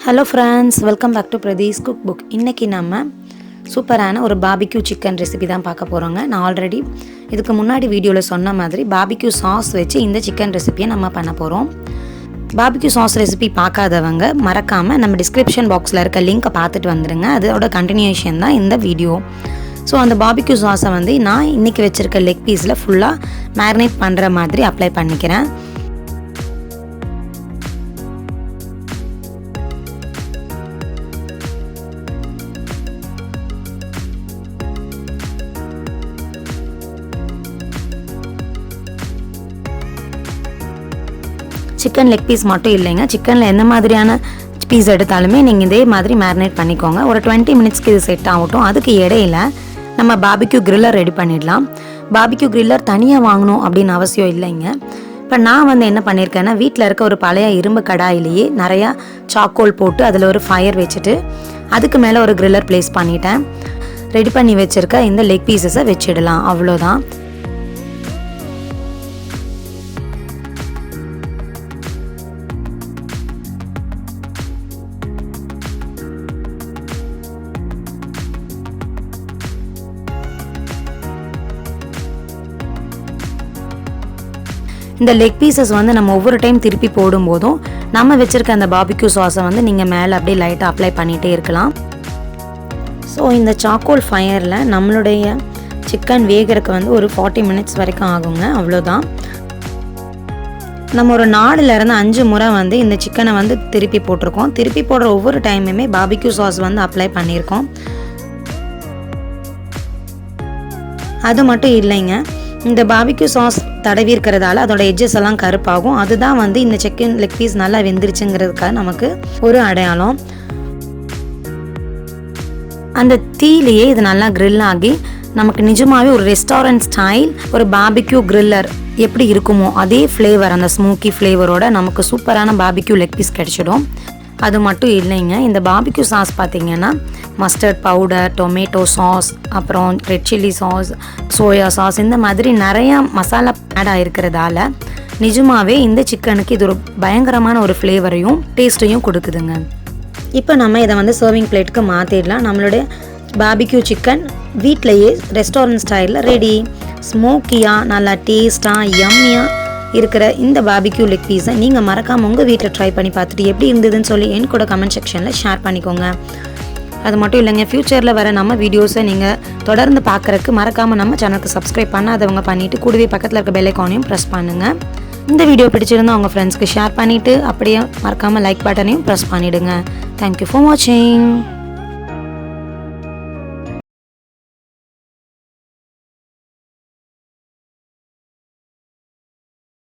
Hello friends, welcome back to Pradee's cookbook. இன்னைக்கு நம்ம சூப்பரான ஒரு barbecue chicken ரெசிபி தான் பார்க்க போறோங்க. நான் ஆல்ரெடி இதுக்கு முன்னாடி வீடியோல சொன்ன மாதிரி barbecue sauce வச்சு இந்த chicken ரெசிபியை நம்ம பண்ண போறோம். barbecue sauce ரெசிபி பார்க்காதவங்க மறக்காம நம்ம description boxல இருக்க லிங்கை பார்த்துட்டு வந்துருங்க. அதோட கண்டினியூஷன் தான் இந்த வீடியோ. ஸோ அந்த barbecue sauce வந்து நான் இன்னைக்கு வச்சிருக்க லெக் பீஸ்ல ஃபுல்லா மேரினேட் பண்ற மாதிரி அப்ளை பண்ணிக்கிறேன். சிக்கன் லெக் பீஸ் மட்டும் இல்லைங்க, சிக்கனில் எந்த மாதிரியான பீஸ் எடுத்தாலுமே நீங்கள் இதே மாதிரி மேரினேட் பண்ணிக்கோங்க. ஒரு 20 மினிட்ஸ்க்கு இது செட் ஆகட்டும். அதுக்கு இடையில நம்ம பாபிக்யூ கிரில்லர் ரெடி பண்ணிடலாம். பாபிக்யூ கிரில்லர் தனியாக வாங்கணும் அப்படின்னு அவசியம் இல்லைங்க. இப்போ நான் வந்து என்ன பண்ணியிருக்கேன்னா, வீட்டில் இருக்க ஒரு பழைய இரும்பு கடாயிலேயே நிறையா சாக்கோல் போட்டு அதில் ஒரு ஃபயர் வச்சுட்டு அதுக்கு மேலே ஒரு கிரில்லர் ப்ளேஸ் பண்ணிட்டேன். ரெடி பண்ணி வச்சுருக்க இந்த லெக் பீசஸை வச்சிடலாம், அவ்வளோதான். இந்த லெக் பீசஸ் வந்து நம்ம ஒவ்வொரு டைம் திருப்பி போடும்போதும் நம்ம வச்சுருக்க அந்த பாபிக்யூ சாஸை வந்து நீங்கள் மேலே அப்படியே லைட்டாக அப்ளை பண்ணிகிட்டே இருக்கலாம். ஸோ இந்த சாக்கோல் ஃபயரில் நம்மளுடைய சிக்கன் வேகிறதுக்கு வந்து ஒரு 40 மினிட்ஸ் வரைக்கும் ஆகுங்க, அவ்வளோதான். நம்ம ஒரு 4லேருந்து 5 முறை வந்து இந்த சிக்கனை வந்து திருப்பி போட்டிருக்கோம். திருப்பி போடுற ஒவ்வொரு டைமுமே பாபிக்யூ சாஸ் வந்து அப்ளை பண்ணியிருக்கோம். அது மட்டும் இல்லைங்க, இந்த பாபிக்யூ சாஸ் தடவி இருக்கிறதால அதோட எட்ஜஸ் எல்லாம் கருப்பாகும். அதுதான் வந்து இந்த சிக்கன் லெக் பீஸ் நல்லா வெந்துருச்சுங்கிறதுக்காக நமக்கு ஒரு அடையாளம். அந்த தீயிலேயே இது நல்லா கிரில் ஆகி நமக்கு நிஜமாவே ஒரு ரெஸ்டாரண்ட் ஸ்டைல் ஒரு பாபிக்யூ கிரில்லர் எப்படி இருக்குமோ அதே ஃப்ளேவர், அந்த ஸ்மோக்கி ஃப்ளேவரோட நமக்கு சூப்பரான பாபிக்யூ லெக் பீஸ் கிடைச்சிடும். அது மட்டும் இல்லைங்க, இந்த பாபிக்யூ சாஸ் பார்த்தீங்கன்னா மஸ்டர்ட் பவுடர், டொமேட்டோ சாஸ், அப்புறம் red chilli sauce, soya sauce, இந்த மாதிரி நிறையா மசாலா ஆட் ஆகிருக்கிறதால நிஜமாவே இந்த சிக்கனுக்கு இது ஒரு பயங்கரமான ஒரு ஃப்ளேவரையும் டேஸ்ட்டையும் கொடுக்குதுங்க. இப்போ நம்ம இதை வந்து சர்விங் பிளேட்டுக்கு மாற்றிடலாம். நம்மளுடைய பாபிக்யூ சிக்கன் வீட்டிலையே ரெஸ்டாரண்ட் ஸ்டைலில் ரெடி. ஸ்மோக்கியாக நல்லா டேஸ்ட்டாக யம்மியாக இருக்கிற இந்த பாபிக்யூ லெக் பீஸை நீங்கள் மறக்காமல் உங்கள் வீட்டில் ட்ரை பண்ணி பார்த்துட்டு எப்படி இருந்ததுன்னு சொல்லி என் கூட கமெண்ட் செக்ஷனில் ஷேர் பண்ணிக்கோங்க. அது மட்டும் இல்லைங்க, ஃப்யூச்சரில் வர நம்ம வீடியோஸை நீங்கள் தொடர்ந்து பார்க்குறதுக்கு மறக்காமல் நம்ம சேனலுக்கு சப்ஸ்கிரைப் பண்ணாதவங்க பண்ணிவிட்டு கூடவே பக்கத்தில் இருக்க பெல் ஐகானையும் ப்ரெஸ் பண்ணுங்கள். இந்த வீடியோ பிடிச்சிருந்தா உங்கள் ஃப்ரெண்ட்ஸ்க்கு ஷேர் பண்ணிவிட்டு அப்படியே மறக்காமல் லைக் பட்டனையும் ப்ரெஸ் பண்ணிவிடுங்க. தேங்க்யூ ஃபார் வாட்சிங்.